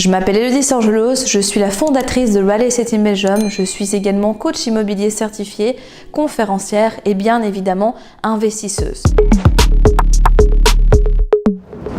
Je m'appelle Elodie Sorgelos, je suis la fondatrice de Real Estate in Belgium, je suis également coach immobilier certifié, conférencière et bien évidemment investisseuse.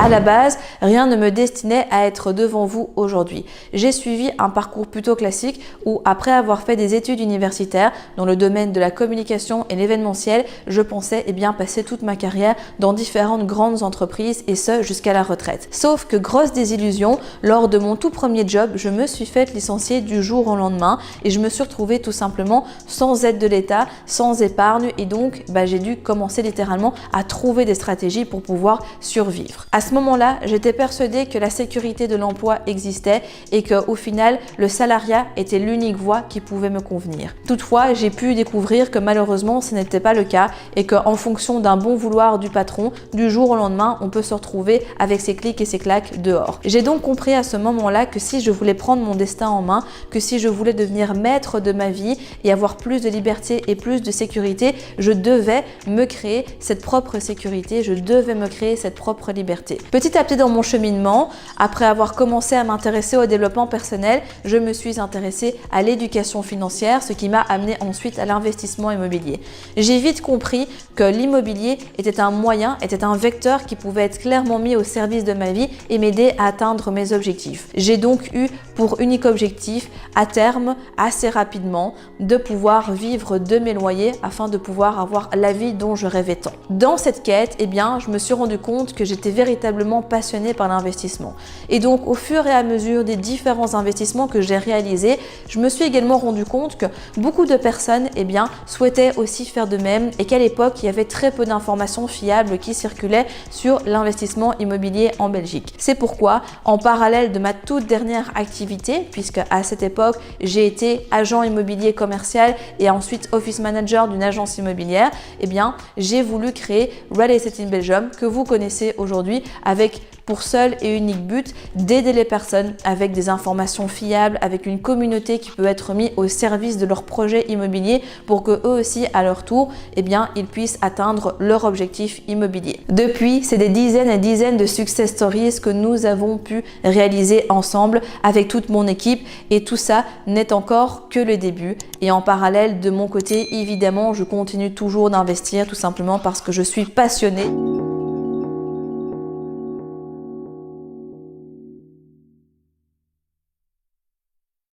À la base, rien ne me destinait à être devant vous aujourd'hui. J'ai suivi un parcours plutôt classique où, après avoir fait des études universitaires dans le domaine de la communication et l'événementiel, je pensais passer toute ma carrière dans différentes grandes entreprises et ce jusqu'à la retraite. Sauf que grosse désillusion, lors de mon tout premier job, je me suis fait licencier du jour au lendemain et je me suis retrouvée tout simplement sans aide de l'État, sans épargne et donc j'ai dû commencer littéralement à trouver des stratégies pour pouvoir survivre. À ce moment-là, j'étais persuadée que la sécurité de l'emploi existait et qu'au final, le salariat était l'unique voie qui pouvait me convenir. Toutefois, j'ai pu découvrir que malheureusement, ce n'était pas le cas et qu'en fonction d'un bon vouloir du patron, du jour au lendemain, on peut se retrouver avec ses clics et ses claques dehors. J'ai donc compris à ce moment-là que si je voulais prendre mon destin en main, que si je voulais devenir maître de ma vie et avoir plus de liberté et plus de sécurité, je devais me créer cette propre sécurité, je devais me créer cette propre liberté. Petit à petit dans mon cheminement, après avoir commencé à m'intéresser au développement personnel, je me suis intéressée à l'éducation financière, ce qui m'a amené ensuite à l'investissement immobilier. J'ai vite compris que l'immobilier était un moyen, était un vecteur qui pouvait être clairement mis au service de ma vie et m'aider à atteindre mes objectifs. J'ai donc eu pour unique objectif, à terme, assez rapidement, de pouvoir vivre de mes loyers afin de pouvoir avoir la vie dont je rêvais tant. Dans cette quête, je me suis rendu compte que j'étais véritablement passionnée par l'investissement. Et donc, au fur et à mesure des différents investissements que j'ai réalisés, je me suis également rendu compte que beaucoup de personnes souhaitaient aussi faire de même et qu'à l'époque, il y avait très peu d'informations fiables qui circulaient sur l'investissement immobilier en Belgique. C'est pourquoi, en parallèle de ma toute dernière activité, puisque à cette époque, j'ai été agent immobilier commercial et ensuite office manager d'une agence immobilière, j'ai voulu créer Real Estate in Belgium que vous connaissez aujourd'hui avec pour seul et unique but d'aider les personnes avec des informations fiables, avec une communauté qui peut être mise au service de leur projet immobilier pour que eux aussi à leur tour ils puissent atteindre leur objectif immobilier. Depuis, c'est des dizaines et dizaines de success stories que nous avons pu réaliser ensemble avec toute mon équipe et tout ça n'est encore que le début. Et en parallèle de mon côté, évidemment, je continue toujours d'investir tout simplement parce que je suis passionnée.